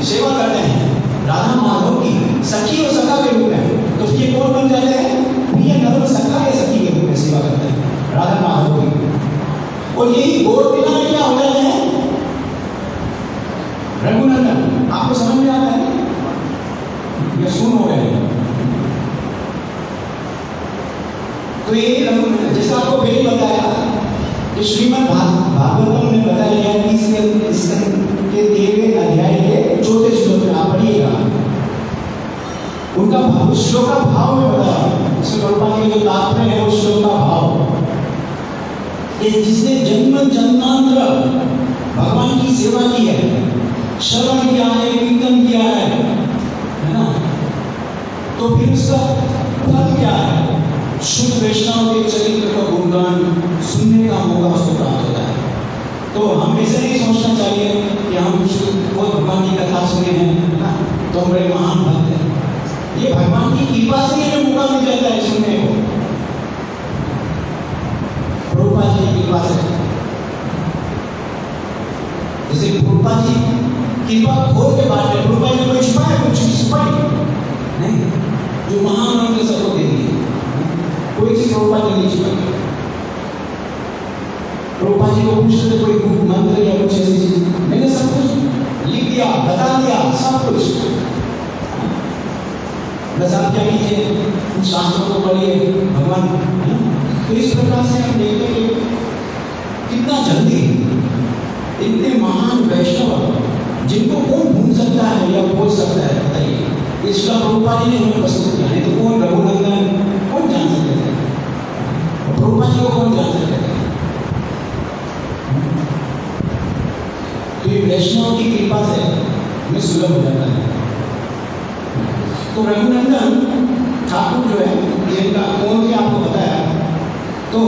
सेवा करते हैं राधा माधव की सखी और सखा के रूप में, तो ये कौन बन जाते हैं? प्रिय नर सखा या सखी के रूप में सेवा करते हैं राधा माधव की। और यही गौर बिना क्या हो जाते हैं? रघुनंदन। आपको समझ में आता है? ये सुन हो गए। तो ये रघुनंदन, जैसे आपको पहले बताया कि श्रीमद् भागवतम में बताया गया कि इसके 13वें अध्याय के 4थे श्लोक में आप पढ़िएगा, उनका भाव, श्लोक का भाव में बताया। श्लोक के जो तात्पर्य है वो श्लोक का भाव, जिसने जन्म जन्मांतर भगवान की सेवा की है, श्रवण किया है, कीर्तन किया है ना, तो फिर उसका फल क्या है? शुद्ध वैष्णव के चरित्र का गुणगान सुनने का मौका उसको प्राप्त होता है। तो हम ऐसे नहीं सोचना चाहिए कि हम बहुत भगवान की कथा सुने हैं ना, तो हम बड़े महान भक्त हैं। ये भगवान की कृपा से हमें मौका मिल जाता है सुनने को, प्रभुपाद जी की कृपा से। जैसे प्रभुपाद जी कृपा खोल के बात है, प्रभुपाद जी कोई छुपाया, कुछ छुपाई नहीं, जो महान मंत्र सबको दे दिए, कोई चीज प्रभुपाद जी नहीं छुपाई। प्रभुपाद जी को पूछते थे कोई मंत्र या कुछ ऐसी चीज, मैंने सब कुछ लिख दिया, बता दिया, सब कुछ। बस आप क्या कीजिए, शास्त्रों को पढ़िए, भगवान। तो इस प्रकार से हम देखते हैं कि कितना जल्दी इतने महान वैष्णव जिनको कौन ढूंढ सकता है या बोल सकता है, बताइए। इसका प्रभुपाद जी ने हमें प्रस्तुत किया, नहीं तो कौन रघुनंदन कौन जान सकते थे? प्रभुपाद जी को कौन जान सकते थे? तो ये वैष्णव की कृपा से हमें सुलभ हो जाता है। तो रघुनंदन ठाकुर जो है, ये इनका कौन थे आपको बताया। तो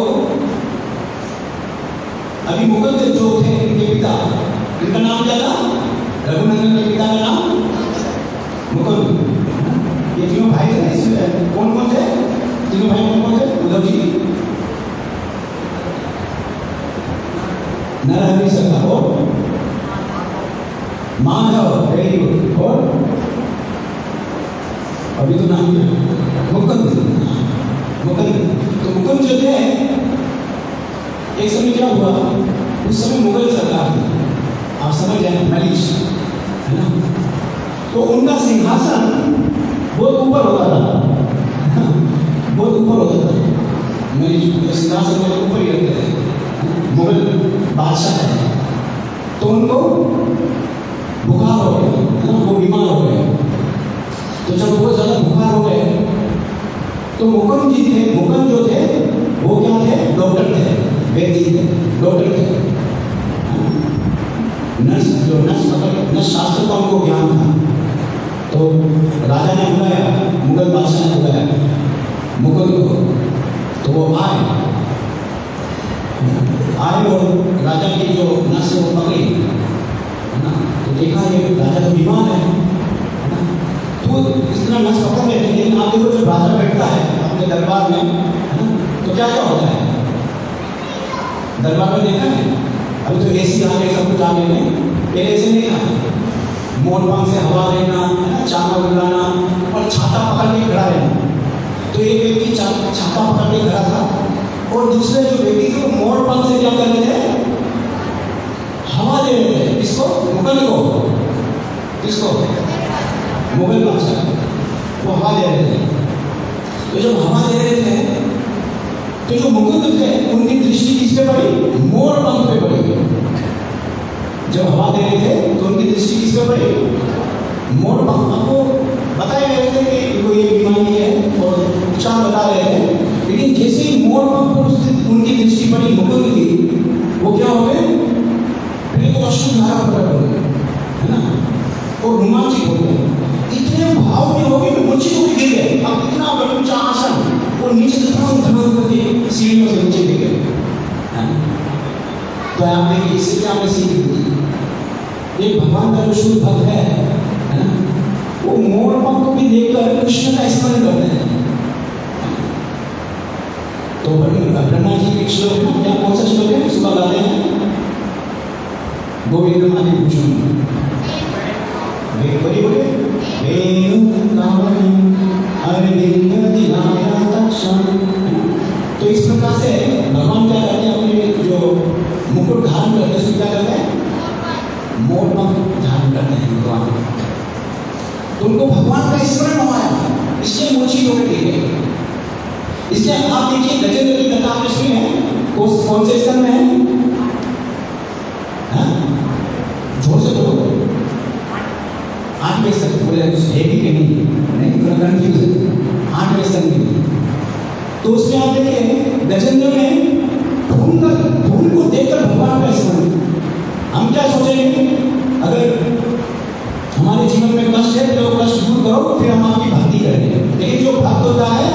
अभी मुकुंद जो थे इनके पिता, इनका नाम क्या था? रघुनंदन के पिता का नाम मुकुंद। ये तीनों भाई थे, कौन कौन थे? तीनों भाई कौन कौन थे? उद्धव जी, नरहरि सखा और माधव, वेरी गुड। और अभी तो नाम मुकुंद। तो मुकुंद जो थे, एक समय क्या हुआ, उस समय मुगल सरकार थी, आप समझ जाए, मलिक है ना। तो उनका सिंहासन बहुत ऊपर होता था, बहुत ऊपर होता था। मलिक सिंहासन में ऊपर ही रहते थे, मुगल बादशाह है। तो उनको बुखार हो गया, वो बीमार हो गए। तो जब बहुत ज्यादा बुखार हो गए, तो मुकुंद जी थे, मुकुंद जो थे वो क्या थे? डॉक्टर थे, वैद्य थे, डॉक्टर थे, नर्स शास्त्र का उनको ज्ञान था। तो राजा ने बुलाया, मुगल बादशाह ने बुलाया मुकुंद को, तो वो आए और राजा की जो नस वो पकड़ी है ना, तो देखा ये राजा तो बीमार है ना, तो इस तरह नस पकड़ लेते हैं। लेकिन आप देखो जब राजा बैठता है अपने दरबार में, है ना, तो क्या क्या होता है दरबार में? देखा है, अभी तो एसी आ गए, सब कुछ आ गए, पहले ऐसे नहीं था। मोरपंख से हवा लेना, चादर बुलाना और छाता पकड़ के खड़ा रहना। तो एक व्यक्ति छाता पकड़ के खड़ा था और दूसरे जो व्यक्ति थे वो मोरपंख से क्या कर रहे थे? हवा दे रहे थे। किसको? मुगल को। किसको? मुगल बादशाह वो हवा दे रहे थे। तो जब हवा दे रहे थे, तो जो मुकुंद थे उनकी दृष्टि किस पे पड़ी? मोरपंख पे पड़ी। जब हवा दे रहे थे तो उनकी दृष्टि किस पे पड़ी? मोरपंख। आपको बताए रहे थे कि इनको ये बीमारी है और उपचार बता रहे थे, लेकिन जैसे ही मोरपंख पर उनकी दृष्टि पड़ी मुकुंद की, वो क्या हो गए? फिर तो अश्रुधारा प्रकट हो गए, है ना, और रोमांचित हो गए, इतने भाव में हो गए कि मूर्छित होकर गिर गए। अब इतना बड़ा ऊंचा आसन और नीचे से धड़ाम करके सीढ़ियों से नीचे गिर गए। तो आप देखिए इससे क्या हमें सीख मिलती है? एक भगवान का जो शुद्ध भक्त है ना, वो मोरपंख को भी देखकर कृष्ण का स्मरण करते हैं। तो ब्रह्मा जी के श्लोक में क्या, कौन सा श्लोक है? सुबह गाते हैं गोविंद माने पूछो, बोलिए बोलिए, वेणुकावली अरविंद दिनाया तक्षण। तो इस प्रकार से भगवान क्या करते हैं, अपने जो मुकुट धारण करते हैं क्या करते हैं, मोर पंख धारण करते हैं भगवान। तो उनको भगवान का स्मरण हुआ है, इसलिए मूर्छित होकर गिर गए। इसलिए आप देखिए गजेंद्र की कथा आपने सुनी है, कौन से स्तर में है? जोर से बोलो। 8वें स्तर बोले है कि नहीं कंफ्यूज है, 8वें स्तर में। तो उसमें आप देखिए गजेंद्र में फूल को देखकर भगवान का स्मरण। हम क्या सोचेंगे, अगर हमारे जीवन में कष्ट है तो कष्ट दूर करो, फिर हम आपकी भक्ति करेंगे। लेकिन जो भक्त होता है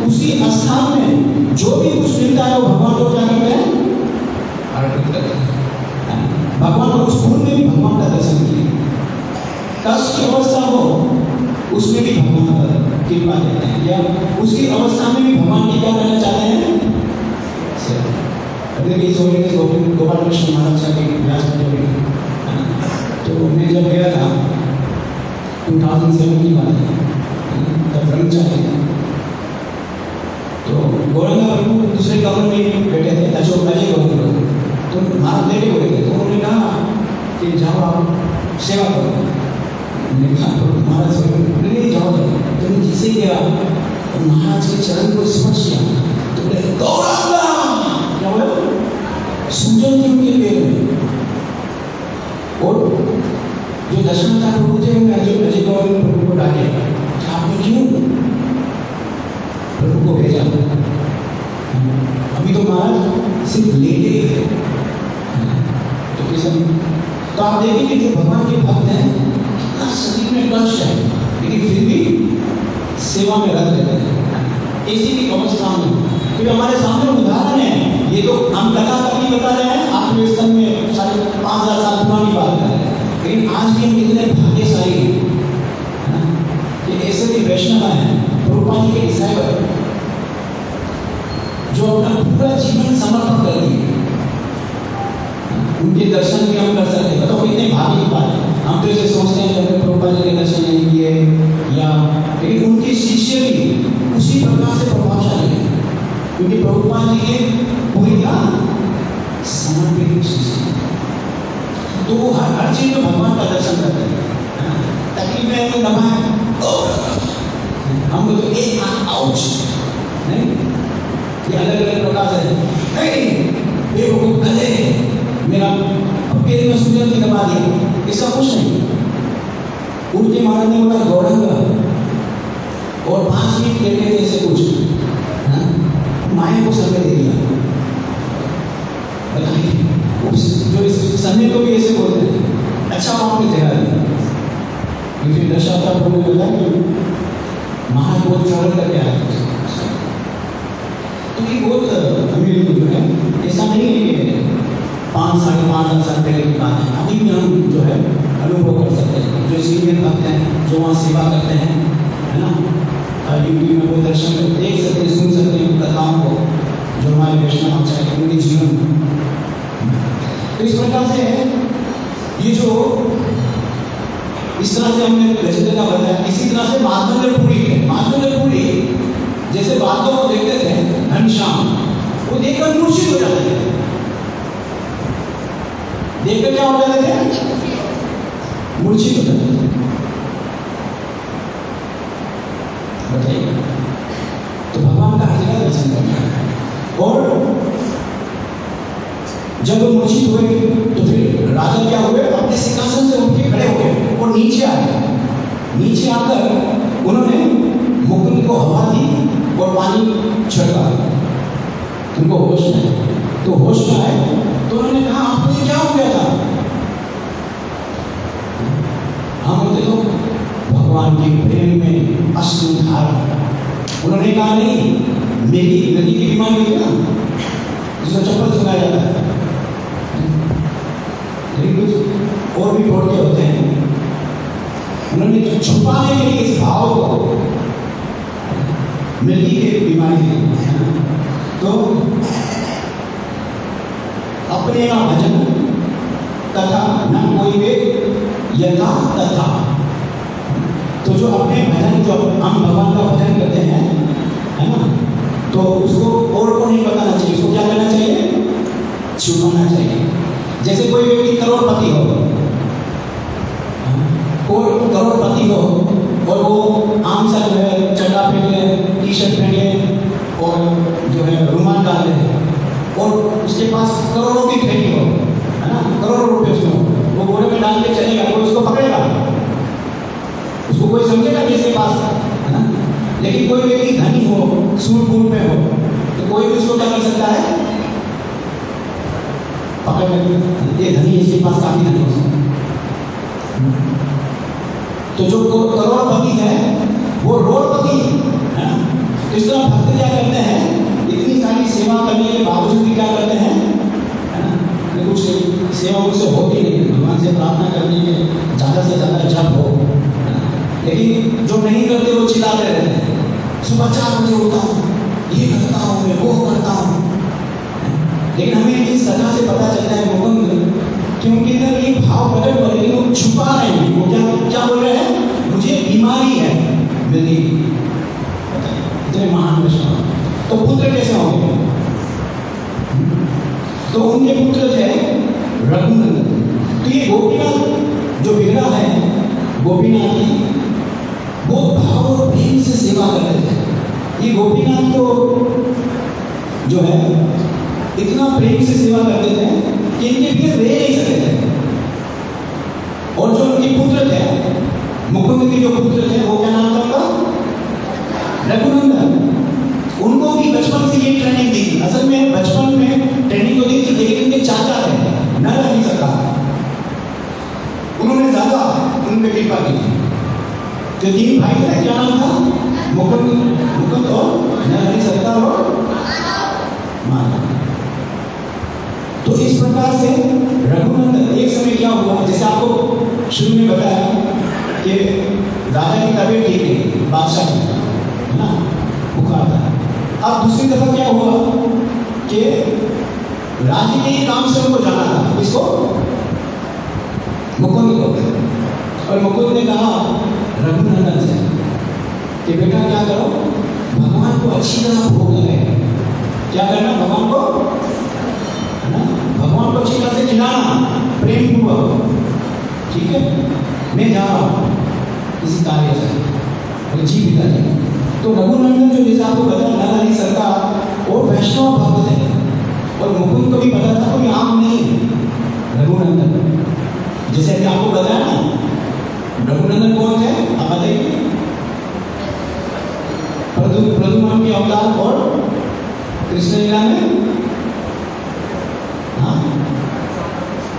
उसी स्थान में जो भी कुछ मिलता है वो भगवान को क्या करते हैं, अर्पित करते हैं। भगवान को उस फूल में भी भगवान का दर्शन किया। कष्ट की अवस्था हो उसमें भी भगवान का कृपा देते हैं, या उसकी अवस्था में भी भगवान की क्या करना चाहते हैं। गोपाल कृष्ण महाराज का व्यास तो मैं जब गया था 2007 की बात है, तब ब्रह्मचारी तो गौरंगा प्रभु दूसरे कमरे में बैठे थे, अशोक अजय गौरंग। तो महाराज लेके बोले थे, तो उन्होंने कहा कि जाओ आप सेवा करो। मैंने कहा महाराज नहीं जाओ, तो जिसे गया तो महाराज के चरण को स्पर्श किया तो बोले गौरंगा, क्या बोला, सूजन थी उनके पैर में। और जो दशरथ प्रभु थे उन्होंने अजय गौरंग प्रभु को डांटे, आपने क्यों प्रभु को भेजा? अभी तो महाराज सिर्फ लेटे थे। तो आप देखेंगे जो भगवान के भक्त हैं, कितना शरीर में कष्ट है लेकिन फिर भी सेवा में रत रहते हैं, ऐसी भी अवस्था में। क्योंकि हमारे सामने उदाहरण है, ये तो हम कथा करके बता रहे हैं, आपके स्तर में 5,000 साल पुरानी बात कर रहे हैं, लेकिन आज भी हम कितने भाग्यशाली हैं कि ऐसे भी वैष्णव हैं, प्रभुपाद जी के डिसाइपल, जो अपना पूरा जीवन समर्पण कर दिए। उनके दर्शन भी हम कर सकते हैं, बताओ कितने भाग्य की बात है। हम तो इसे सोचते हैं कि प्रभुपाद जी के दर्शन नहीं किए, या लेकिन उनके शिष्य भी उसी प्रकार से प्रभावशाली है, क्योंकि प्रभुपाद जी के पूरी तरह समर्पित शिष्य, तो वो हर चीज में भगवान का दर्शन करते हैं। तकलीफ में तो दबाए हम तो एक आउच नहीं, ये अलग अलग प्रकार से नहीं, बेवकूफ गधे मेरा पैर में सूजन थी दबा दिया, इसका कुछ नहीं। उनके महाराज ने बोला गौरंगा, और 5 मिनट कहते थे ऐसे कुछ, माया को समय दे दिया। जो इस समय को भी ऐसे बोलते हैं, अच्छा आपने जगह दी, क्योंकि दशावतार प्रभु ने बताया कि महाराज बहुत ट्रैवल करके आए, तो ये बहुत अमीर जो है, ऐसा नहीं है कि 5-5.5 साल पहले की बात है। अभी भी हम जो है अनुभव कर सकते हैं, जो सीनियर भक्त हैं, जो वहाँ सेवा करते हैं, है ना, यूट्यूब में वो दर्शन को देख सकते हैं, सुन सकते हैं कथाओं को, जो हमारे वैष्णव आचार्य उनके जीवन में। तो इस प्रकार से ये जो इस तरह से हमने गजेंद्र का बताया, इसी तरह से माधवेंद्रपुरी है। माधवेंद्रपुरी जैसे बातों को देखते थे घनश्याम, वो देखकर मूर्छित हो जाते थे। देखकर क्या हो जाते थे, मूर्छित हो जाते थे। बताइए, तो भगवान का हर जगह दर्शन करना है। और जब वो मूर्छित हुए तो फिर राजा क्या हुए, अपने सिंहासन से उठ के खड़े हो गए और नीचे आए। नीचे आकर उन्होंने मुकुंद को हवा दी और पानी छिड़का, उनको होश में, तो होश में आए तो उन्होंने कहा आपको क्या हो गया था? हम देखो भगवान के प्रेम में अश्रुधार। उन्होंने कहा नहीं, मेरी नदी की बीमारी है ना, जिसको चप्पल सुखाया जाता है, लेकिन कुछ और भी फोड़ते होते हैं। उन्होंने छुपाने के लिए इस भाव को मिट्टी की बीमारी है, तो अपने ना भजन तथा न कोई वे यथा तथा, तो जो अपने भजन, जो हम भगवान का भजन करते हैं, है ना, तो उसको और को नहीं बताना चाहिए। उसको क्या करना चाहिए? छुपाना चाहिए। जैसे कोई व्यक्ति करोड़पति हो, कोई करोड़पति हो और वो आम सा जो है चड्डा पहने, टी शर्ट पहने और जो है रुमाल डाल रहे और उसके पास करोड़ों की खेती हो, है ना, करोड़ों रुपए उसको, वो घोड़े में डाल के चलेगा, कोई उसको पकड़ेगा? उसको कोई समझेगा कि इसके पास है ना। लेकिन कोई व्यक्ति धनी हो, सूट बूट में हो, तो कोई भी उसको क्या कर सकता है? पकड़ कर, ये धनी, इसके पास काफी धनी हो सकता। तो जो करोड़पति है वो रोड़पति है ना। तो इस तरह भक्त क्या करते हैं, इतनी सारी सेवा करने के बावजूद भी क्या करते हैं, है ना, कुछ सेवा उनसे होती नहीं, भगवान से प्रार्थना करने के ज़्यादा से ज़्यादा जप हो, लेकिन जो नहीं करते वो चिल्लाते रहते हैं, सुबह 4 बजे उठता हूँ, ये करता हूँ, मैं वो करता हूँ। लेकिन हमें इस कथा से पता चलता है मुकुंद कि उनके अंदर ये भाव प्रकट हो, लेकिन वो छुपा रहे हैं। वो क्या बोल रहे हैं? मुझे बीमारी है दिल्ली, इतने महान कृष्ण। तो पुत्र कैसे होंगे? तो उनके पुत्र थे रघुनंदन। तो ये गोपीनाथ जो बिगड़ा है, गोपीनाथ की वो भाव और प्रेम से सेवा करते थे। ये गोपीनाथ तो जो है इतना प्रेम से सेवा करते थे कि इनके बिना रह नहीं सकते थे। और जो उनके पुत्र थे, मुकुंद के जो पुत्र थे, वो क्या नाम था उनका? रघुनंदन। उनको भी बचपन से ये ट्रेनिंग दी थी। असल में बचपन में ट्रेनिंग तो दी थी, लेकिन उनके चाचा थे, न रह नहीं सका, उन्होंने ज्यादा उन पर कृपा की थी। जो 3 भाई थे, क्या नाम था? मुकुंद और नरहरि, सरकार और माधव। तो इस प्रकार से रघुनंदन, एक समय क्या हुआ, जैसे आपको शुरू में बताया कि राजा की तबीयत ठीक नहीं, बादशाह की, है ना, बुखार था। अब दूसरी दफा क्या हुआ कि राज्य के काम से उनको जाना था, इसको मुकुंद को। और मुकुंद ने कहा रघुनंदन से कि बेटा क्या करो, भगवान को अच्छी तरह भोग लगाए। क्या करना? भगवान को, है ना, भगवान को अच्छी तरह से खिलाना, प्रेम पूर्वक। ठीक है, मैं जा रहा हूँ किसी कार्य से, जी पिताजी। तो रघुनंदन जो जैसे आपको पता है, नरहरि सरकार और वैष्णव भक्त थे, और मुकुंद को भी पता था कोई आम नहीं रघुनंदन। जैसे कि आपको बताया ना, रघुनंदन कौन थे आप बताइए? प्रद्युम्न के अवतार और कृष्ण लीला में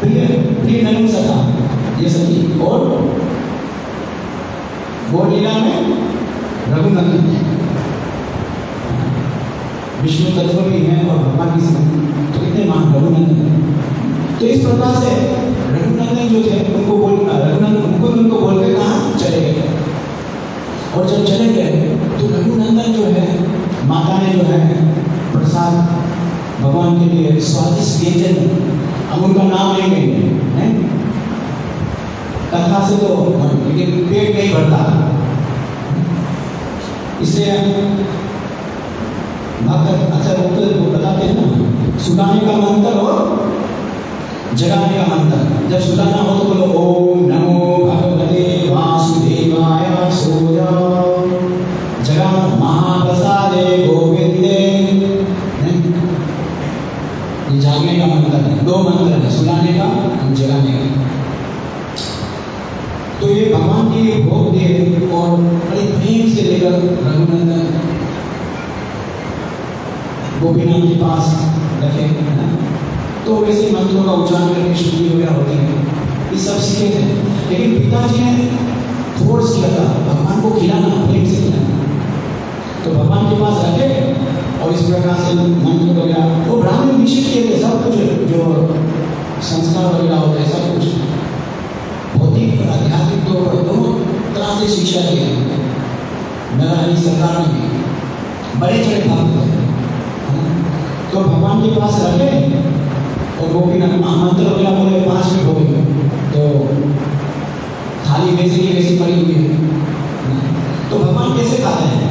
प्रिय नपुंसक था ये सभी, और गौर लीला में रघुनंदन, विष्णु तत्व भी हैं और भगवान की समझ, तो कितने महान रघुनंदन। तो इस प्रकार से रघुनंदन जो थे उनको उनको बोल के कहा चले गए। और जब चले गए तो रघुनंदन जो है, माता ने जो है प्रसाद भगवान के लिए स्वादिष्ट व्यंजन, हम उनका नाम नहीं लेंगे, कथा से तो लेकिन पेट नहीं भरता, इसलिए भक्त अच्छा वो बताते हैं ना, सुनाने का मंत्र और जगाने का मंत्र। जब सुनाना हो तो बोलो ओम नमो भगवते वासुदेवाय, सो जाओ। जगा महाप्रसादे गोविंदे, ये जागने का मंत्र है। 2 मंत्र है, सुनाने का और जगाने का। तो ये भगवान के लिए भोग दे और बड़े प्रेम से लेकर रघुनंदन गोपीनाथ के पास रखे, है ना। तो वैसे मंत्रों का उच्चारण करके शुद्धि वगैरह होती है, ये सब सीखे थे। लेकिन पिताजी ने फोर्स किया था भगवान को खिलाना, प्रेम से खिलाना। तो भगवान के पास रखे और इस प्रकार से मंत्र वगैरह, वो ब्राह्मण निश्चित किए थे, सब कुछ जो संस्कार वगैरह होता है, सब कुछ भौतिक और आध्यात्मिक तो दोनों तरह से शिक्षा दी है। नरहरि सरकार ने भी बड़े बड़े भक्त थे, तो भगवान के पास रखे और गोपीनाथ मंत्र वगैरह बोले 5 मिनट हो गए, तो थाली वैसी की वैसी पड़ी हुई है, कैसे खाते हैं,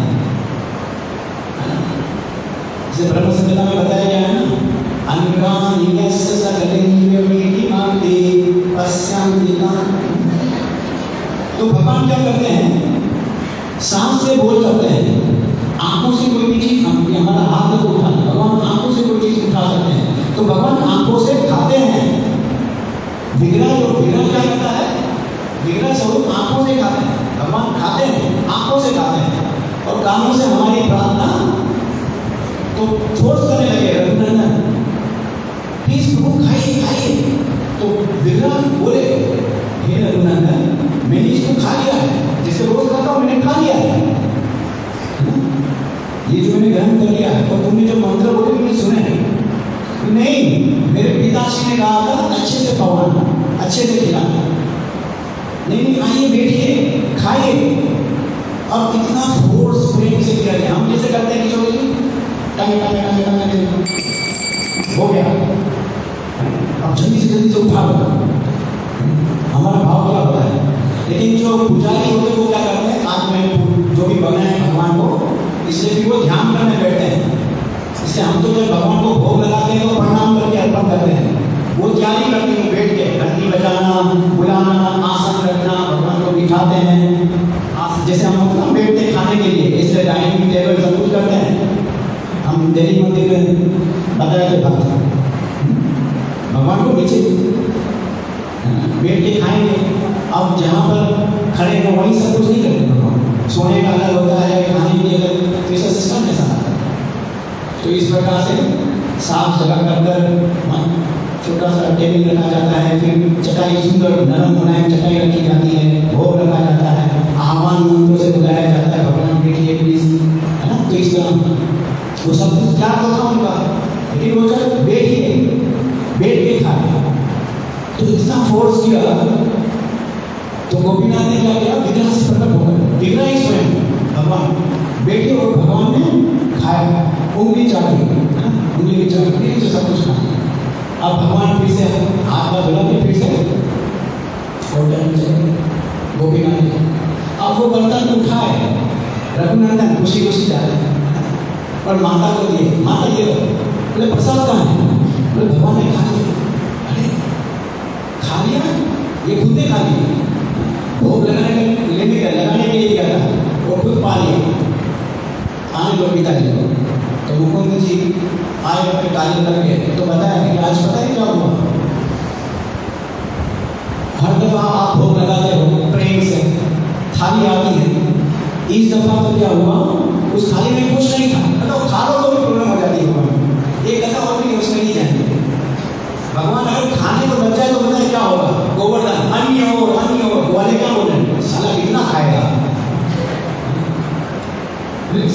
जैसे ब्रह्म संहिता में बताया गया है ना, तो भगवान क्या करते हैं, सांस से बोल करते हैं, आंखों से कोई भी चीज, हमारा हाथ को उठा, भगवान आंखों से कोई चीज उठा सकते हैं, तो भगवान आंखों से खाते हैं। विग्रह क्या करता है, विग्रह स्वरूप आंखों से खाते हैं, भगवान खाते हैं, आंखों से खाते हैं, और कानों से हमारी प्रार्थना तो फोर्स करने लगे, रघुनंदन प्लीज प्रभु खाइए खाइए, तो विग्रह बोले हे रघुनंदन मैंने इसको खा लिया है, जिसे रोज खाता हूं मैंने खा लिया है, ये जो मैंने ग्रहण कर लिया है, और तुमने जो मंत्र बोले मैंने सुने हैं, नहीं मेरे पिताश्री ने कहा था अच्छे से पवाना, अच्छे से खिलाना, नहीं आइए बैठिए खाइए, और कितना फोर्स प्रेम से किया गया। हम जैसे करते हैं किशोर जी हो गया, अब जल्दी से उठा लो, हमारा भाव क्या होता है। लेकिन जो पुजारी होते हैं वो क्या करते हैं, आज में जो भी बनाए भगवान को, इसलिए भी वो ध्यान करने बैठते हैं, इससे हम तो जब भगवान को भोग लगाते हैं तो प्रणाम करके अर्पण करते हैं, वो तैयारी करते हैं बैठ के, घंटी बजाना, बुलाना, आसन रखना, भगवान को बिठाते हैं, जैसे हम लोग बैठते हैं खाने के लिए, इसलिए डाइनिंग टेबल सब कुछ करते हैं। हम दिल्ली मंदिर में बताया थे भगवान को नीचे बैठ के खाएंगे, अब जहाँ पर खड़े हैं वहीं सब कुछ नहीं करते भगवान, सोने का अलग होता है, खाने के लिए अलग, तो इसका सिस्टम ऐसा आता है। तो इस प्रकार से साफ जगह कर छोटा सा टेबल रखा जाता है, फिर चटाई सुंदर नरम मुलायम चटाई रखी जाती है, भोग रखा जाता है, आह्वान मंत्रों से बुलाया जाता है, भगवान बैठिए प्लीज, है ना। तो इस तरह वो सब कुछ क्या होता उनका, लेकिन वो जब बैठिए बैठ के खाए, तो इतना फोर्स किया, तो गोपीनाथ ने क्या किया, विग्रह से प्रकट होकर, विग्रह ही स्वयं भगवान बैठे और भगवान ने खाया, उंगली चाटी, उंगली की चाटी से सब कुछ खाया। अब भगवान फिर से हाथ में धुला के फिर से गोपीनाथ ने, अब वो बर्तन उठाए, रघुनंदन खुशी खुशी जा रहे हैं, और माता को दिए, माता ये बोले प्रसाद कहाँ है, बोले भगवान ने खा लिया। अरे खा लिया, ये खुद ने खा लिया, भोग लगाने के लिए गया था, वो खुद पा लिया, आने लो पिताजी को। तो मुकुंद जी आए अपने कार्य करके, तो बताया कि आज पता है क्या हुआ, हर दफा आप भोग लगाते हो प्रेम से, थाली आती है, इस दफा तो क्या हुआ, उस थाली में कुछ नहीं था, मतलब खा लो तो भी प्रॉब्लम हो जाती है भगवान, एक कथा और भी उसमें नहीं जाएंगे भगवान, अगर खाने को बच जाए तो बताए क्या होगा, गोवर्धन अन्य हो वाले क्या बोले, साला कितना खाएगा,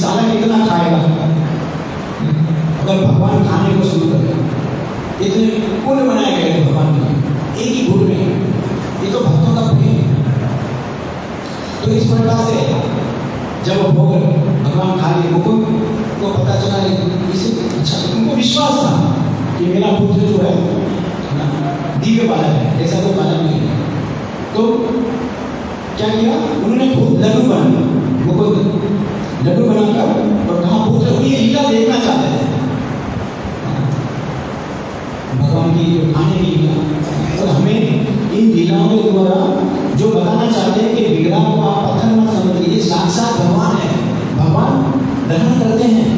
साला कितना खाएगा, अगर भगवान खाने को शुरू करें, इतने पुण्य बनाए गए भगवान ने एक ही घूट में, ये तो भक्तों का प्रेम है। तो इस प्रकार से जब वो भोग भगवान खा लिए, मुकुंद को पता चला, इसे अच्छा उनको विश्वास था कि मेरा पुत्र जो है दिव्य बालक है, ऐसा कोई बालक नहीं है। तो क्या किया उन्होंने, लड्डू बना, मुकुंद लड्डू बनाकर और कहा पुत्र हुई लीला देखना चाहते थे, भगवान की जो खाने की लीला, और हमें इन लीलाओं के द्वारा जो बताना चाहते हैं कि विग्रह को आप पत्थर मत समझिए, ये साक्षात भगवान है, भगवान ग्रहण करते हैं,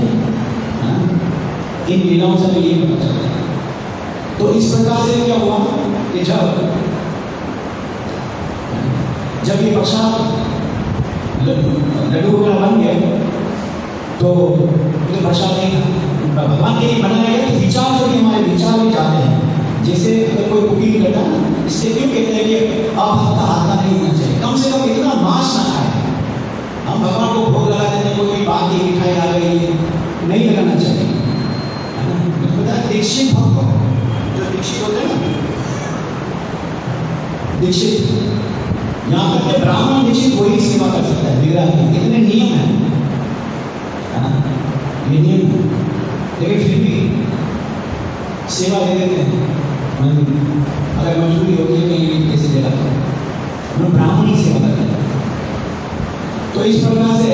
इन लीलाओं से ये पता चलता है। तो इस प्रकार से क्या हुआ कि जब ये प्रसाद लड्डू वगैरह बन गए, तो प्रसाद नहीं था, भगवान के लिए बनाया गया। तो विचार जो हमारे विचार भी जाते हैं, जैसे अगर कोई कुकिंग करता है, इससे क्यों कहते हैं कि अब हफ्ता हाथा नहीं होना चाहिए, कम से कम इतना मांस ना खाए, हम भगवान को भोग लगा देते हैं, कोई बात की मिठाई आ गई नहीं लगाना चाहिए, पता है। दीक्षित भक्त जो दीक्षित होते हैं ना, दीक्षित, यहाँ तक के ब्राह्मण दीक्षित वही सेवा कर सकता है विग्रह की, इतने नियम है ये नियम, लेकिन फिर भी सेवा दे देते हैं, अगर मजबूरी होती है कहीं भी कैसे देगा, तो ब्राह्मण ही सेवा करते हैं। तो इस प्रकार से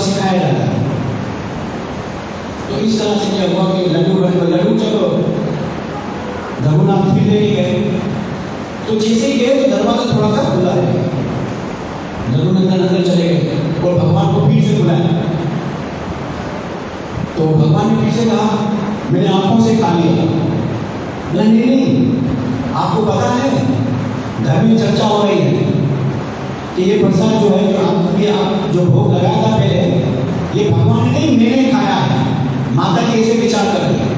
सिखाया जाता है। तो इस तरह से क्या हुआ कि लड्डू चलो रघुनाथ फिर लेके गए। तो जैसे ही गए तो दरवाजा थोड़ा सा खुला रह गया। रघुनंदन अंदर चले गए और भगवान को फिर से बुलाया। तो भगवान ने फिर से कहा मैंने आंखों से खा लिया। नहीं, आपको पता है घर में चर्चा हो रही है कि ये प्रसाद जो है आप जो भोग लगाया था पहले, ये भगवान ने नहीं मैंने खाया है। माता जी ऐसे विचार कर रही है।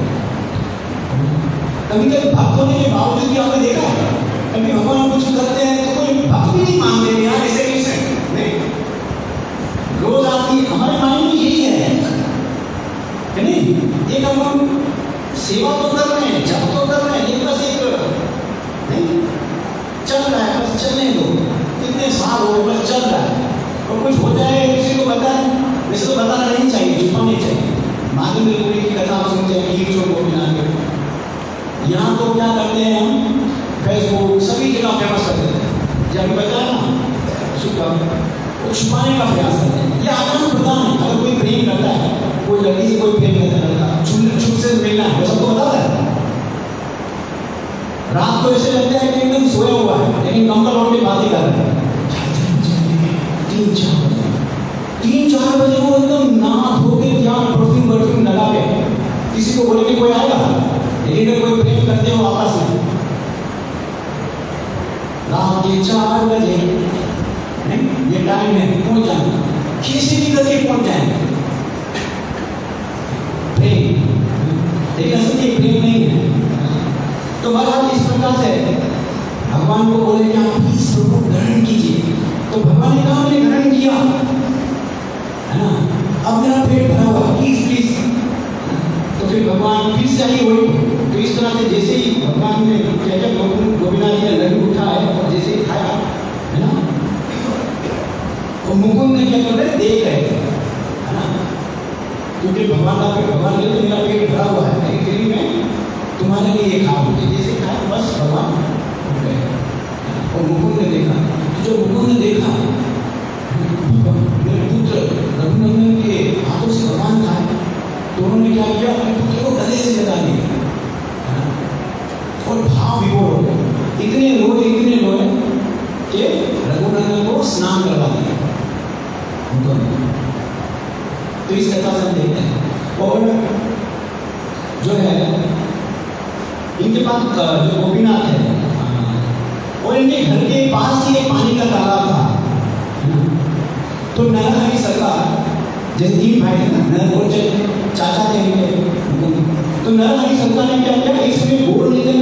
कभी कभी भक्त होने के बावजूद भी आपने देखा है, कभी भगवान कुछ करते हैं तो कोई भक्त भी नहीं मानते यार ऐसे कैसे नहीं। रोज आती हमारे माइंड में यही है नहीं, एक हम सेवा तो कर रहे हैं, जब तो कर रहे हैं, लेकिन बस एक नहीं चल रहा है, बस चलने दो। कितने साल हो गए बस चल रहा है, और कुछ हो जाए किसी को बताए। वैसे तो बताना नहीं चाहिए, छुपा नहीं चाहिए। माधव गुरु की कथा सुनते हैं, कीर्त जो गोपीनाथ के, यहाँ तो क्या करते हैं हम फेसबुक सभी जगह फेमस कर देते हैं। जब बताया ना वो छुपाने का प्रयास करते हैं। ये आदान प्रदान है। अगर कोई प्रेम करता है, कोई लड़की से कोई प्रेम करता है, लड़का छुप से मिलना है, वो सबको बताता है। रात को ऐसे लगता है कि एकदम सोया हुआ है, लेकिन कंबल ओढ़ के बातें कर रहे हैं। 3-4 बजे वो एकदम नहा धो के ध्यान परफ्यूम लगा के किसी को बोले कि कोई आएगा, लेकिन कोई प्रेम करते हो आपस में रात के 4 बजे नहीं, ये टाइम है पहुंच जाना, किसी भी करके पहुंच जाएंगे। प्रेम, लेकिन असल में प्रेम नहीं है। तो महाराज इस प्रकार से भगवान को बोले कि आप प्लीज प्रभु ग्रहण कीजिए। तो भगवान ने कहा मैंने ग्रहण किया है ना, अब मेरा पेट भरा हुआ, प्लीज प्लीज। तो फिर भगवान फिर से आई वही। तो इस तरह से जैसे ही भगवान ने गोपीनाथ जी ने लड्डू उठाया और जैसे ही खाया है ना, तो मुकुंद ने क्या कर रहे देख रहे थे है ना, क्योंकि भगवान का पेट, भगवान ने तो मेरा पेट भरा हुआ है, लेकिन फिर भी मैं तुम्हारे लिए ये खाऊं। जैसे खाया बस भगवान उठ गए। और मुकुंद ने देखा, जो मुकुंद ने देखा मेरे पुत्र रघुनंदन के हाथों से भगवान खाए, तो उन्होंने क्या किया, अपने पुत्र को गले से लगा दिया और भाव विभोर हो गए। इतने रोए कि रघुनंदन को स्नान करवा दिया। तो इस कथा से हम देखते हैं। और जो है इनके पास जो गोपीनाथ है, और इनके घर के पास ही एक पानी का तालाब था। तो नरहरि सरकार, जैसे 3 भाई थे ना, नर और चाचा थे इनके, तो नरहरि सरकार ने क्या किया, एक समय बोर लेकर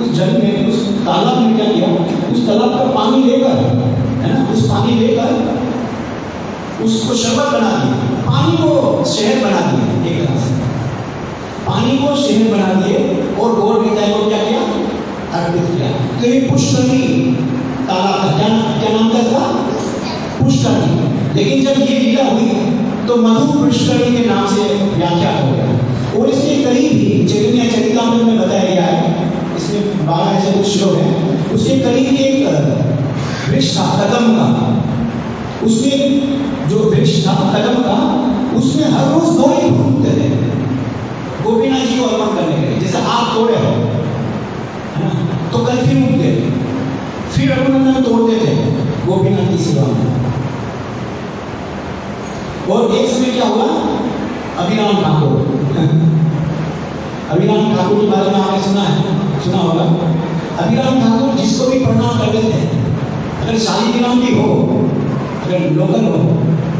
उस जल में, उस तालाब में क्या किया, उस तालाब का पानी लेकर है ना, उस पानी लेकर उसको शरबत बना दिया, पानी को शहद बना दिया। एक तरह से पानी को शहद बना दिए और गौर पिता को क्या किया, अर्पित किया। तो ये पुष्करणी तालाब था। क्या नाम था इसका, पुष्करणी। लेकिन जब ये लीला हुई तो मधु पुष्करणी के नाम से व्याख्या हो गया। और इसके करीब ही चैतन्य चरितामृत में बताया गया है, इसमें 12 ऐसे कुछ श्लोक हैं, उसके करीब ही एक वृक्ष था कदम का। उसमें जो वृक्ष था कदम का, उसमें हर रोज दौड़े घूमते थे गोपीनाथ जी को अर्पण करने के लिए। जैसे आप तोड़े हो है ना, तो कल फिर उठते, फिर रघुनंदन तोड़ते थे गोपीनाथ की सेवा में। और एक समय क्या हुआ, अभिराम ठाकुर के बारे में आपने सुना होगा। अभिराम ठाकुर जिसको भी प्रणाम कर देते हैं, अगर शालिग्राम भी हो, अगर लोकल हो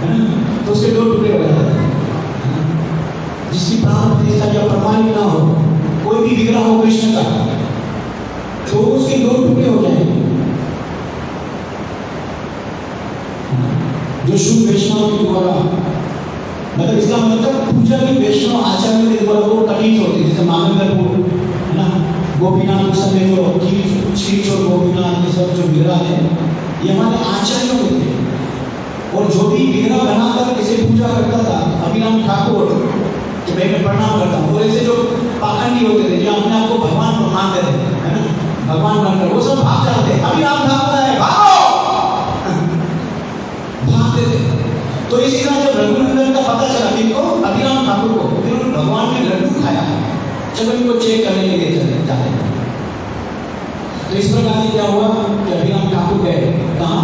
है ना, तो उसके 2 टुकड़े हो जाते हैं। जिसकी प्राण प्रतिष्ठा जब प्रमाणित ना हो, कोई भी विग्रह हो कृष्ण का, तो उसके 2 टुकड़े हो जाएंगे। जो शुभ वैष्णव के द्वारा, मतलब इसका मतलब पूजा की वैष्णव आचार्यों के द्वारा वो कठिन होती है। जैसे मानवपुर है ना, गोपीनाथ उस समय जो क्षीरचोर गोपीनाथ ये सब जो विग्रह है, ये हमारे आचार्यों के थे। और जो भी विग्रह बनाकर इसे पूजा करता था, अभिराम ठाकुर कि मैं प्रणाम करता हूँ, और ऐसे जो पाखंडी होते थे, जो अपने आप को भगवान को मानते थे है ना, भगवान मानकर, वो सब भाग जाते। अभिराम ठाकुर है, भागते थे। तो इसी तरह जब चलो इनको चेक करने के लिए चले जाते हैं। तो इस प्रकार से क्या हुआ कि अभिराम ठाकुर गए कहाँ?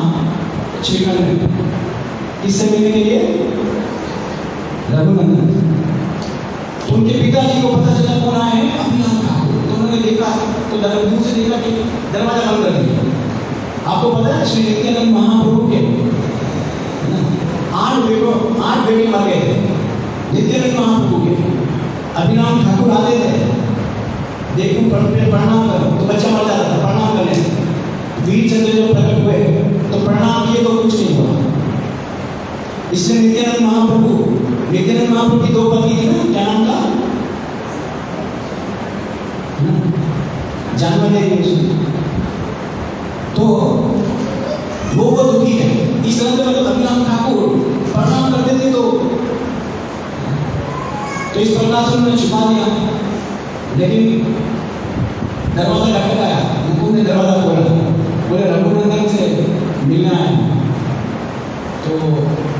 श्रीखंड में। किससे मिलने के लिए? रघुनंदन। तो उनके पिताजी को पता चला कौन आए हैं? अभिराम ठाकुर। तो उन्होंने देखा तो दूर से देखा कि दरवाजा बंद कर दिया। आपको पता है श्री नित्यानंद महाप्रभु के 8 बेटे मर गए थे नित्यानंद महाप्रभु के। अभिराम ठाकुर आते थे, देखो प्रणाम करो तो बच्चा मर जाता था, प्रणाम करने। वीर चंद्र जो प्रकट हुए तो प्रणाम किए तो कुछ नहीं हुआ। इसलिए नित्यानंद महाप्रभु की 2 पत्नी थी ना, क्या नाम था? जानवर देवी। तो वो दुखी है। इस तरह से मतलब अभिराम ठाकुर प्रणाम करते थे तो इस प्रकार से उन्होंने छुपा दिया। लेकिन दरवाजा खटखटाया, मुकुंद ने दरवाजा खोला, बोले रघुनंदन से मिलना है। तो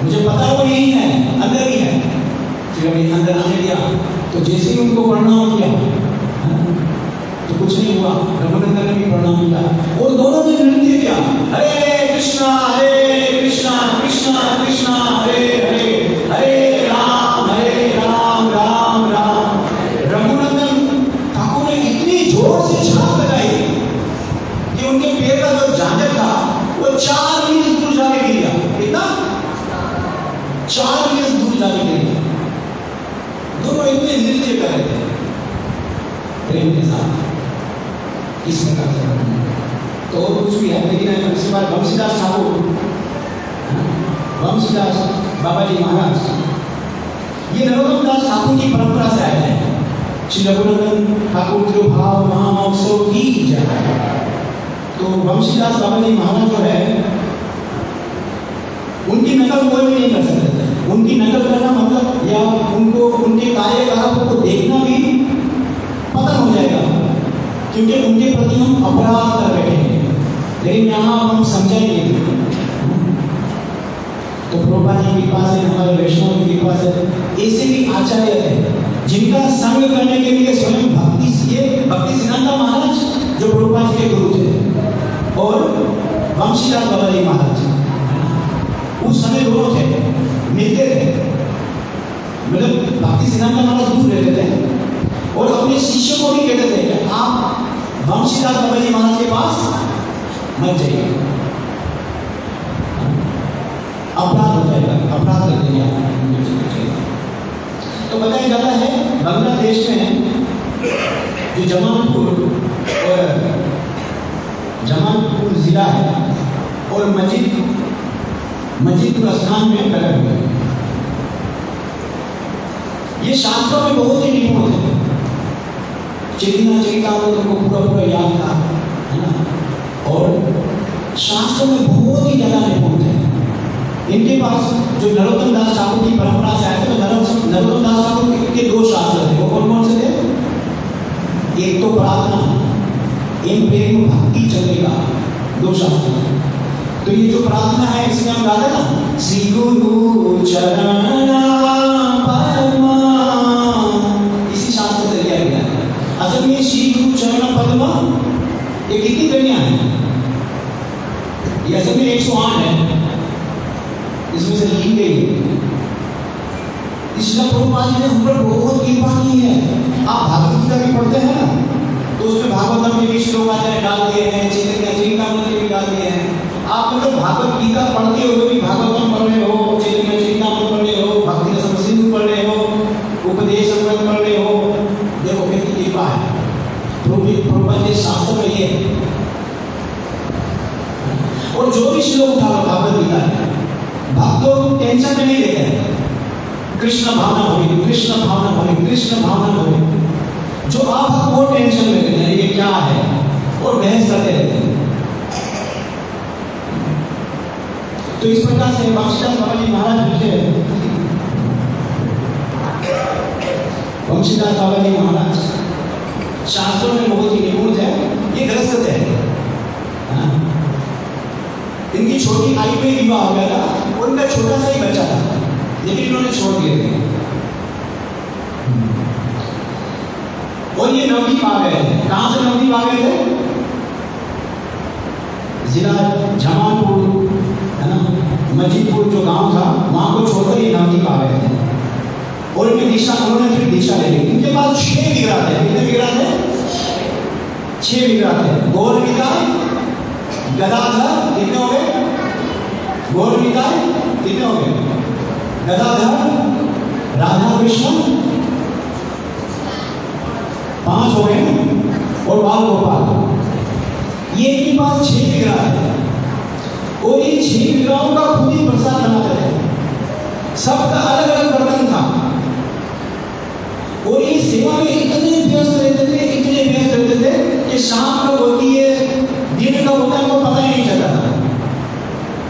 मुझे पता है वो यही है, अंदर ही है। फिर अभी अंदर आने दिया तो जैसे ही उनको प्रणाम किया तो कुछ नहीं हुआ। रघुनंदन ने भी प्रणाम किया और दोनों ने नृत्य किया, हरे कृष्णा कृष्णा कृष्णा हरे हरे, हरे राम राम राम। रघुनंदन ठाकुर ने इतनी जोर से छाप लगाई कि उनके पैर का जो झांझर था वो 4 मील दूर जाके गिर गया। कितना? 4 मील दूर जाके गिर गया। दोनों इतने नृत्य कर रहे थे प्रेम के साथ। इस प्रकार से तो कुछ भी है, लेकिन उसके बाद वंशीदास ठाकुर, वंशीदास बाबा जी महाराज, ये नरोत्तम दास ठाकुर की परंपरा से आए हैं। श्री रघुनंदन ठाकुर तिरुभाव महामहोत्सव की जय। तो वंशीदास बाबा जी महाराज जो है उनकी नकल कोई भी नहीं कर सकते थे। उनकी नकल करना मतलब या उनको उनके कार्यकलापों को देखना भी पतन हो जाएगा, क्योंकि उनके प्रति हम अपराध कर बैठे हैं। लेकिन यहाँ हम समझेंगे तो प्रभुपाद की कृपा से, हमारे वैष्णव की कृपा से ऐसे भी आचार्य थे जिनका संग करने के लिए स्वयं भक्ति सिद्धांत महाराज जो प्रभुपाद के गुरु थे और वंशीदास बाबा जी महाराज उस समय दोनों थे, मिलते थे। मतलब भक्ति सिद्धांत महाराज दूर रहते थे और अपने शिष्यों को भी कहते थे कि आप वंशीदास बाबा जी महाराज के पास मत जाइए, अपराध हो जाएगा, अपराध कर देंगे आप। तो बताया जाता है बांग्लादेश में जो जमालपुर जिला है और मस्जिदपुर स्थान में प्रकट हुए। ये शास्त्रों में बहुत ही निपुण थे। चरितामृत को पूरा याद था, है ना, और शास्त्रों में बहुत ही ज्यादा निपुण थे। इनके पास जो नरोत्तम दास ठाकुर की परंपरा से आए थे, तो नरोत्तम दास ठाकुर के 2 शास्त्र थे। वो कौन से थे? एक तो प्रार्थना, एक प्रेम भक्ति चंद्रिका, 2 शास्त्र। तो ये जो प्रार्थना है इसमें हम गाते ना, श्री गुरु चरण पद्मा, इसी शास्त्र से लिया गया है। असल में श्री गुरु चरण पद्मा ये कितनी कड़ियां हैं? ये असल में 108 है, इसमें से लिखी गई। इसलिए प्रभुपाद जी ने हम पर बहुत कृपा की है। आप भागवत गीता भी पढ़ते हैं ना, तो उसमें भागवतम के भी श्लोक डाल दिए हैं, चरितामृत के भी डाल दिए हैं। आप मतलब भागवत गीता पढ़ते हुए भी भागवतम पढ़ रहे हो, चरितामृत पढ़ रहे हो, भक्ति रसम सिंधु पढ़ रहे हो, उपदेश अमृत पढ़ रहे हो। देखो कितनी कृपा है प्रभुपाद जी शास्त्र में ये। और जो भी श्लोक उठा लो भागवत गीता है, भक्तों टेंशन में नहीं लेते हैं। कृष्ण भावना होगी, कृष्ण भावना होगी, कृष्ण भावना होगी। जो आप वो टेंशन में लेते हैं ये क्या है और बहस करते रहते हैं। तो इस प्रकार से वंशीदास बाबा जी महाराज वंशीदास बाबा जी महाराज शास्त्रों में बहुत ही निपुण है। ये गृहस्थ थे, इनकी छोटी आयु में विवाह हो गया था, उनका छोटा सा ही बच्चा था, लेकिन इन्होंने छोड़ दिए थे। और ये नवदीप आ गए थे। कहां से नवदीप आ गए थे? जिला जमालपुर है ना, मजीदपुर जो गांव था वहां को छोड़कर ये नवदीप आ गए थे। और इनकी दिशा, उन्होंने फिर दिशा ले ली। इनके पास 6 विग्रह थे। कितने विग्रह थे? 6 विग्रह थे। गौर निकाय, गदाधर, कितने हो गए? गौर निकाय कितने हो गए? गदाधर, राधा कृष्ण 5 हो गए, और बाल गोपाल। ये इनके पास 6 विग्रह है, और ये 6 विग्रहों का खुद ही प्रसाद बनाते थे। सबका अलग अलग बर्तन था, और ये सेवा में इतने व्यस्त रहते थे, इतने व्यस्त रहते थे कि शाम कब होती है, दिन कब होता है, वो पता ही नहीं चलता था।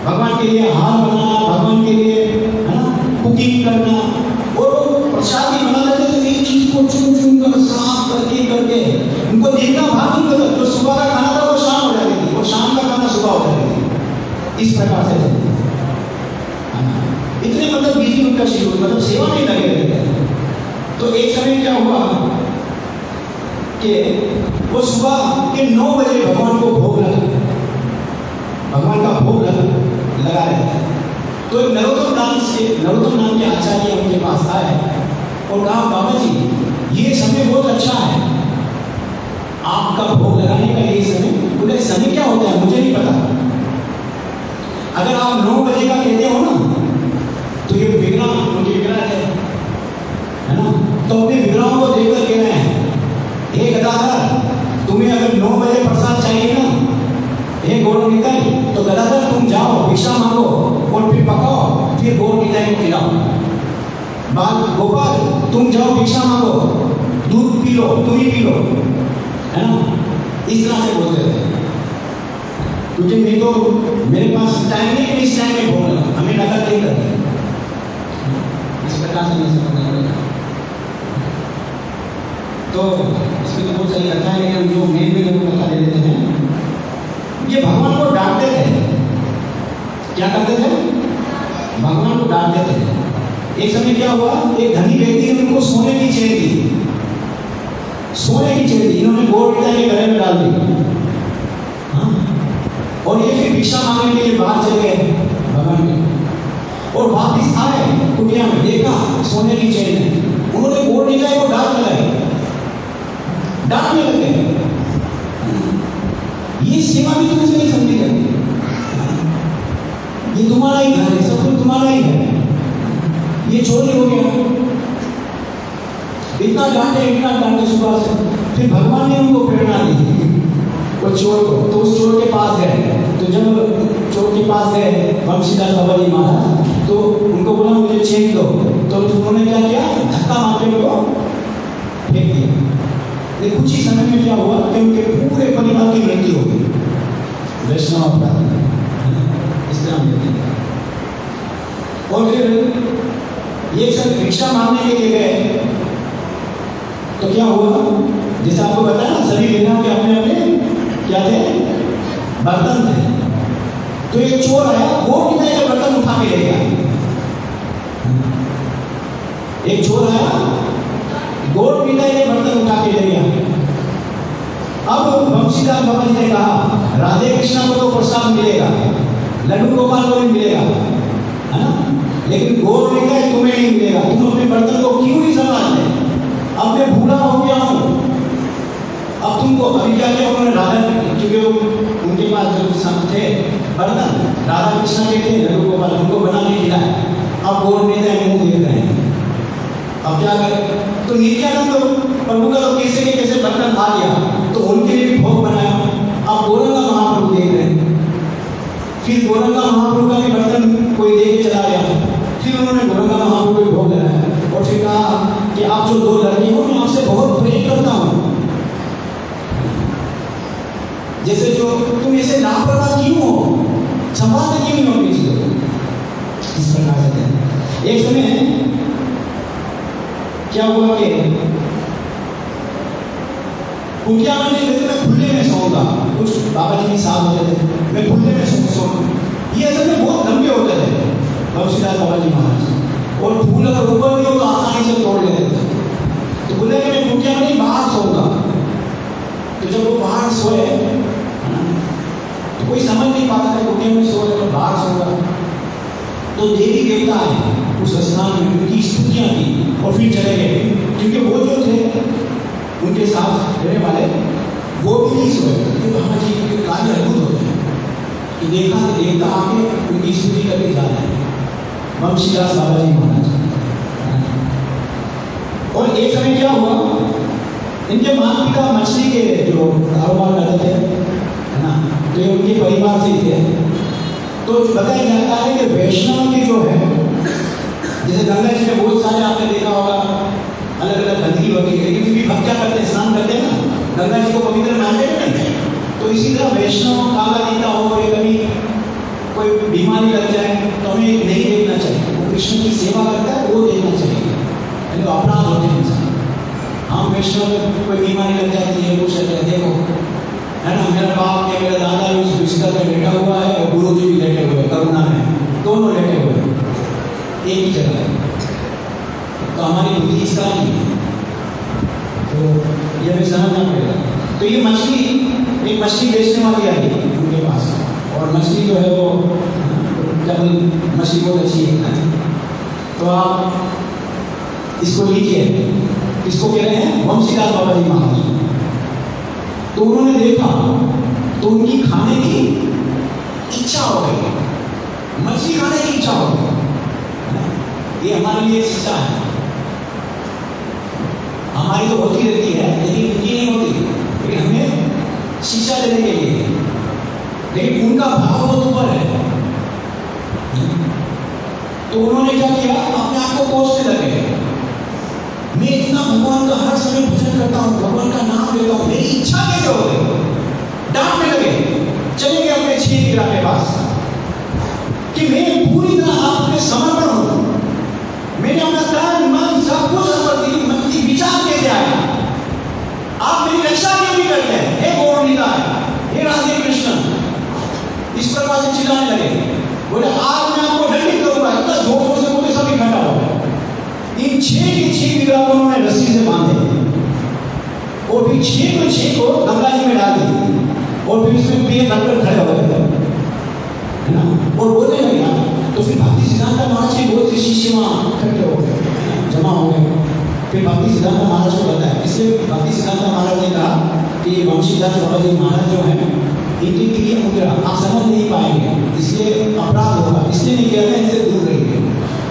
भगवान के लिए हार बनाना, भगवान के लिए है ना कुकिंग करना, और वो प्रसाद भी बना लेते थे। एक चीज को चुन चुन कर साफ करके उनको देखना भाग नहीं करता। जो सुबह का खाना था वो शाम हो जाती थी, और शाम का खाना सुबह हो जाती थी। इस प्रकार से इतने मतलब बिजी उनका शेड्यूल, मतलब सेवा में लगे रहते थे। तो एक समय क्या हुआ कि वो सुबह के 9 बजे भगवान को भोग लगा, भगवान का भोग लगा रहे थे। तो एक नरोत्तम नाम के आचार्य उनके पास आए और कहा, बाबा जी ये समय बहुत अच्छा है, आपका भोग लगाने का ये समय। बोले समय क्या होता है मुझे नहीं पता, अगर आप 9 बजे का कहते हो ना, तो ये विग्रह उनके विग्रह है ना, तो अपने विग्रहों को देखकर कह रहे हैं, हे गदाधर तुम्हें अगर 9 बजे प्रसाद चाहिए ना, हे गौर निकाय, तो गदाधर तुम जाओ भिक्षा मांगो और फिर पकाओ, फिर गौर निकाय को खिलाओ। बाल गोपाल तुम जाओ भिक्षा मांगो, दूध पी लो, तुम ही पी लो, है ना। इस तरह से बोलते थे, क्योंकि नहीं तो मेरे पास टाइम नहीं है, इस टाइम में भोग लगा, हमें नकल नहीं करते। इस प्रकार से नहीं समझना। तो इसमें तो बहुत सही कथा है, लेकिन जो मेन कथा ले लेते हैं। ये भगवान को डांटते थे। क्या करते थे? भगवान को डांटते थे। एक समय क्या हुआ, एक धनी व्यक्ति ने उनको सोने की चेन दी, सोने की चेन दी, इन्होंने गौर निकाय के गले में डाल दी। हाँ? और ये फिर भिक्षा मांगने के लिए बाहर चले गए भगवान के, और वापिस आए कुटिया में, देखा सोने की चेन है। उन्होंने गौर निकाय को डांटने लगे, ये सेवा भी तुमसे नहीं समझी जाती, ये तुम्हारा ही घर है, सब कुछ तुम्हारा ही है, ये चोरी हो गया। इतना डांटे सुबह से। फिर भगवान ने उनको प्रेरणा दी वो चोर को, तो उस चोर के पास गए। तो जब चोर के पास गए वंशीदास बाबा जी महाराज, तो उनको बोला मुझे चेन दो, तो उन्होंने क्या किया, धक्का मार के उनको फेंक दिया। लेकिन कुछ ही समय में क्या हुआ कि उनके पूरे परिवार की मृत्यु हो गई, वैष्णव अपराध इस तरह में। और फिर ये सब भिक्षा मांगने के लिए गए, तो क्या हुआ, जैसे आपको बताया ना, सभी लेना के अपने अपने क्या थे, बर्तन थे। तो एक चोर आया, गौर निकाय का बर्तन उठा के ले गया। एक चोर आया, गौर निकाय के बर्तन उठा के ले गया। अब वंशीदास बाबा जी ने कहा, राधे कृष्णा को तो प्रसाद मिलेगा, लड्डू गोपाल को भी मिलेगा, है ना, लेकिन गौर निकाय तुम्हें नहीं मिलेगा। तुम अपने बर्तन को क्यों नहीं संभालते? अब मैं भूला हो गया हूँ, अब तुमको अभी क्या किया उन्होंने, राधा, क्योंकि उनके पास जो सब थे बर्तन राधा कृष्ण के थे, लड्डू गोपाल, उनको बना के खिलाया। अब गौर निकाय मुंह देख रहे हैं, अब क्या करें? तो नित्यानंद तो प्रभु का तो कैसे के कैसे बर्तन आ गया, तो उनके लिए भी भोग बनाया। अब गौरंगा महाप्रभु देख रहे हैं, फिर गौरंगा महाप्रभु का भी बर्तन कोई दे के चला गया। फिर उन्होंने गौरंगा महाप्रभु को भोग लगाया और फिर कहा कि आप जो 2 लड़के हो, मैं आपसे बहुत प्रेम करता हूँ, जैसे जो तुम ऐसे लापरवाह क्यों हो, संभालते क्यों नहीं हो किसी को? इस प्रकार से एक समय क्या हुआ कि कुटिया में नहीं रहते, मैं खुले में सोऊंगा। कुछ बाबा जी भी साथ होते थे, मैं खुले में सोऊंगा। ये असल में बहुत लंबे होते थे वंशीदास बाबा जी महाराज, और फूल अगर ऊपर भी हो तो आसानी से तोड़ लेते थे। तो बोले कि मैं कुटिया में नहीं, बाहर सोऊंगा। सोए, है ना, तो कोई समझ नहीं पाता है कोने में सो रहे, बाहर सो रहा। तो देवी देवता आए उस स्थान में, उनकी स्तुतियां की और फिर चले गए, क्योंकि वो जो थे उनके साथ रहने वाले वो भी नहीं सोए। क्योंकि ब्रह्मा जी के कार्य अद्भुत होते हैं कि देखा कि देवता आके उनकी स्तुति करके जा रहे हैं, वंशीदास बाबा जी महाराज। और एक समय क्या हुआ, इनके माता पिता मछली के जो कारोबार करते थे, है ना, तो ये उनके परिवार से थे। तो बताया जाता है कि वैष्णव की जो है, जैसे गंगा जी में बहुत सारे आपने देखा होगा अलग अलग गंदगी होती है, लेकिन फिर भी भक्त क्या करते हैं, स्नान करते हैं ना, गंगा जी को पवित्र मानते हैं नहीं। तो इसी तरह वैष्णव काला दिखता हो और कभी कोई बीमारी लग जाए तो हमें नहीं देखना चाहिए। वो कृष्ण की सेवा करता है वो देखना चाहिए, यानी तो अपराध होते हैं इंसान। हम वैष्णव में कोई बीमारी लग जाती है, कुछ देखो, है ना, मेरा बाप या मेरा दादा भी उस बिस्तर में लेटा हुआ है और गुरु जी भी लेटे हुए, करुणा में दोनों लेटे हुए एक ही जगह है। तो हमारी बुद्धि इस तरह नहीं है, तो ये हमें समझना पड़ेगा। तो ये मछली, एक मछली बेचने वाली आई उनके पास, और मछली जो है वो डबल मछली बहुत अच्छी है। तो आप इसको लीजिए, इसको कह रहे हैं वंशीदास बाबा जी महाराज। तो उन्होंने देखा तो उनकी खाने की इच्छा हो गई, मछली खाने की इच्छा हो गई। ये हमारे लिए शिक्षा है, हमारी तो होती रहती है लेकिन उनकी नहीं होती, लेकिन हमें शिक्षा देने के लिए। लेकिन उनका भाव बहुत ऊपर है। तो उन्होंने क्या किया, अपने आप को कोसने लगे, मैं इतना भगवान का हर समय भजन करता हूँ, भगवान का नाम लेता हूँ, मेरी इच्छा कैसे हो गई। डांटने लगे, चले गए अपने छेद गिरा के पास कि मैं पूरी तरह आप में समर्पण हूँ, मैंने अपना तन मन सब कुछ समर्पित। मन की विचार कैसे आया, आप मेरी रक्षा क्यों नहीं करते हैं, हे गौर निताय, हे राधे कृष्ण। इस प्रकार से चिल्लाने लगे, बोले आज मैं आपको दंडित करूंगा। इतना जोर से बोले सब इकट्ठा हो गए। इन 6 के 6 विग्रह उन्होंने रस्सी से बांधे और फिर 6 को गंगा जी में डाल दिए और फिर इसमें पैर रखकर खड़े हो गए, है ना, और बोलने लगे। तो फिर भक्ति सिद्धांत महाराज के बहुत से शिष्य वहाँ इकट्ठे हो गए, जमा हो गए। फिर भक्ति सिद्धांत महाराज को बताया, इसलिए भक्ति सिद्धांत महाराज ने कहा कि वंशीदास बाबा जी महाराज जो है इनकी क्रिया मुद्रा आप समझ नहीं पाएंगे, इसलिए अपराध होगा, इसलिए नहीं किया है, इससे दूर रहिए।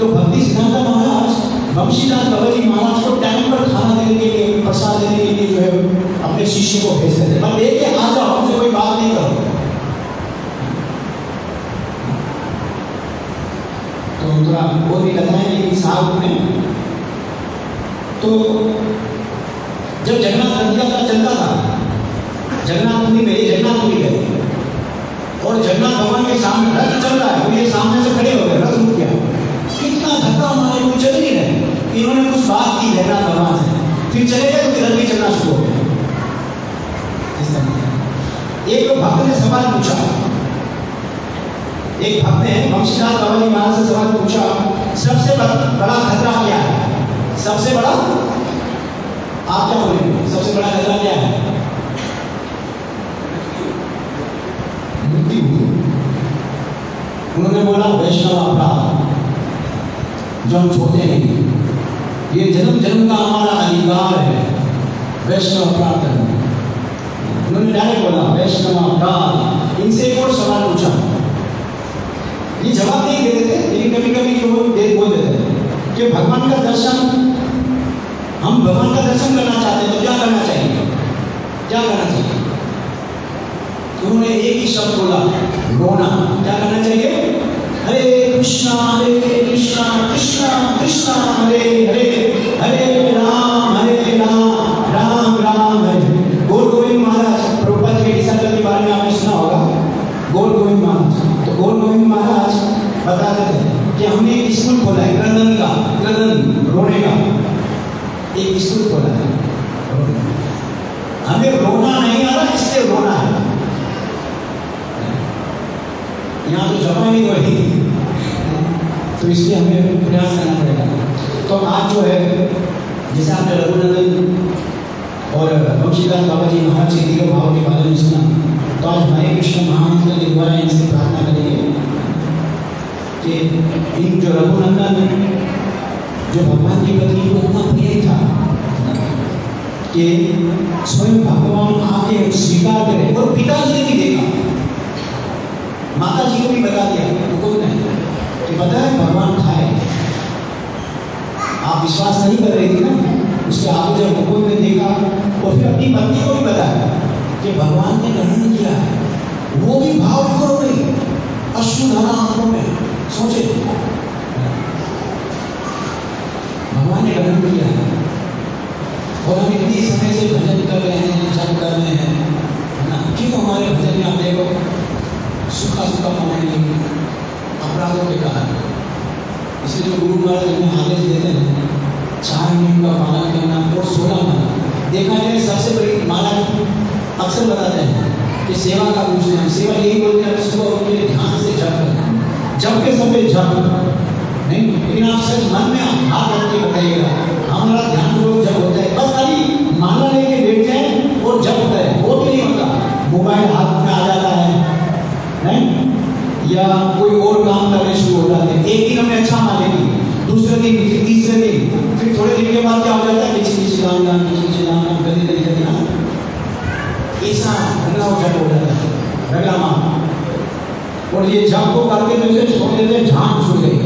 तो भक्ति सिद्धांत महाराज वंशीदास बाबा जी महाराज को टाइम पर खाना देने के लिए, प्रसाद देने के लिए जो है अपने शिष्य को भेजते थे, पर लेके आ जाओ, हमसे कोई बात नहीं करो। तो थोड़ा वो भी कहता है कि साथ में तो जब जगन्नाथ रथ यात्रा चलता था, जगन्नाथपुरी में जगन्नाथपुरी गए और जगन्नाथ भगवान के सामने रथ चल रहा है, तो ये सामने से खड़े हो गए, रथ रुक गया, कितना धक्का मारे, कोई चल नहीं रहे। इन्होंने कुछ बात की जगन्नाथ भगवान से, फिर चले गए तो रथ भी चलना शुरू हो गया। एक भक्त ने सवाल पूछा, एक भक्त ने वंशीदास बाबा जी महाराज से सवाल पूछा, सबसे बड़ा खतरा क्या है, सबसे बड़ा, आप क्या बोलेंगे, सबसे बड़ा खतरा क्या है? मृत्यु। उन्होंने बोला वैष्णव अपराध, जो हम छोड़ते नहीं, ये जन्म जन्म का हमारा अधिकार है वैष्णव अपराध करना। उन्होंने डायरेक्ट बोला वैष्णव अपराध। इनसे एक और सवाल पूछा, ये जवाब नहीं देते थे, लेकिन कभी कभी जो बोल देते थे कि भगवान का दर्शन, हम भगवान का दर्शन करना चाहते हैं तो क्या करना चाहिए, क्या करना चाहिए? तो उन्होंने एक ही शब्द बोला, रोना। क्या करना चाहिए? हरे कृष्णा कृष्णा कृष्णा हरे हरे, हरे राम राम राम हरे। गौर गोविंद महाराज, प्रभुपाद के डिसाइपल के बारे में आपने सुना होगा, गौर गोविंद महाराज। तो गौर गोविंद महाराज बताते थे कि हमने एक स्कूल खोला है, क्रदन का, क्रदन रोने का एक स्कूल खोला है। हमें रोना नहीं आ रहा, इसलिए रोना है। यहाँ तो जमा नहीं बढ़ी, तो इसलिए हमें प्रयास करना पड़ेगा। तो आज जो है, जैसे आपने रघुनंदन और बंशीदास बाबा जी महाराज के दिव्य भाव के बारे में सुना, तो आज हरे कृष्ण महामंत्र के द्वारा इनसे प्रार्थना करेंगे कि इन जो रघुनंदन जो भगवान के प्रति इनको इतना प्रिय था कि स्वयं भगवान आके स्वीकार करे, और पिताजी ने भी देखा, माता जी को भी बता दिया मुकुंद ने कि पता है भगवान खाए। आप विश्वास नहीं कर रही थी ना, उसके आगे जब मुकुंद ने देखा और फिर अपनी पत्नी को भी बताया कि भगवान ने ग्रहण किया है, वो भी भाव हो गई अश्रुधारा आंखों में। सोचे भगवान ने ग्रहण किया है, और हम इतनी समय से भजन कर रहे हैं, जप कर रहे हैं, है ना, क्यों हमारे भजन में आप देखो सुखा सुखा पाएंगे अपराधों के कारण। इसलिए जो गुरु महाराज हमें आदेश देते हैं 4 नियम का पालन करना और 16 माला देखा जाए सबसे बड़ी माला अक्सर बताते हैं कि सेवा का पूछते हैं, सेवा यही बोलते हैं सुबह उठ के ध्यान से जप करना, जब के समय जप नहीं, लेकिन आप सच मन में हाथ रख के बताइएगा हमारा ध्यान पूर्वक जब होता है, बस खाली माला लेके बैठ जाए और जब होता है, वो भी नहीं होता, मोबाइल हाथ में आ जाता है नहीं, या कोई और काम करने शुरू हो जाते हैं। एक दिन हमें अच्छा मान लेंगे, दूसरे दिन, फिर तीसरे दिन, फिर थोड़े दिन के बाद क्या हो जाता है, किसी राम नाम गली गली गली नाम, ऐसा रगड़ा जप हो जाता है, रगड़ा मां। और ये जप को करके जैसे छोड़ देते झांक छूट गई।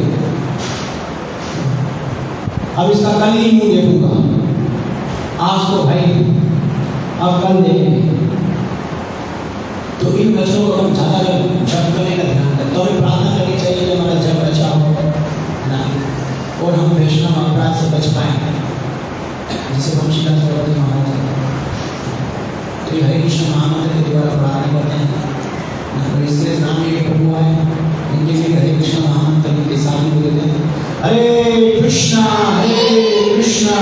अब इसका कल ही मुंह देखूंगा, आज तो भाई अब कल देखेंगे। तो इन लक्षणों को हम ज़्यादा जप करने का ध्यान रखें, तो हमें प्रार्थना करनी चाहिए कि हमारा जप अच्छा हो ना, और हम वैष्णव अपराध से बच पाए, जिसे बंशीदास बाबा जी महाराज तो ये हरे कृष्ण महामंत्र के द्वारा प्रार्थना करते हैं, और इसलिए नाम ये प्रभु है, इनके लिए हरे कृष्ण महामंत्र इनके साथ में बोलते हैं, हरे कृष्णा कृष्णा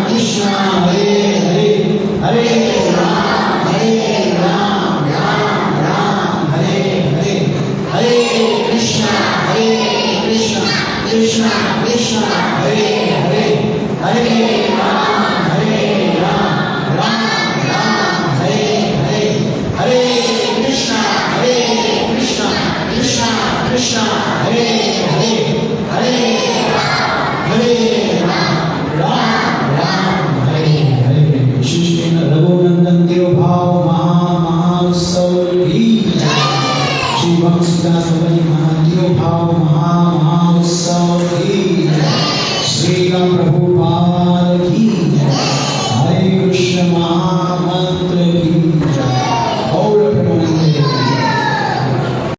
कृष्णा हरे हरे, हरे राम राम राम हरे हरे, हरे कृष्णा कृष्णा कृष्णा हरे हरे, हरे राम राम राम हरे हरे, हरे कृष्णा कृष्णा कृष्णा हरे हरे, हरे राम राम हरे हरे। श्री रघुनंदन देव भाव महाउत्सव की जय। श्री बंशीदास बाबा जी महादेव भाव महाउत्सव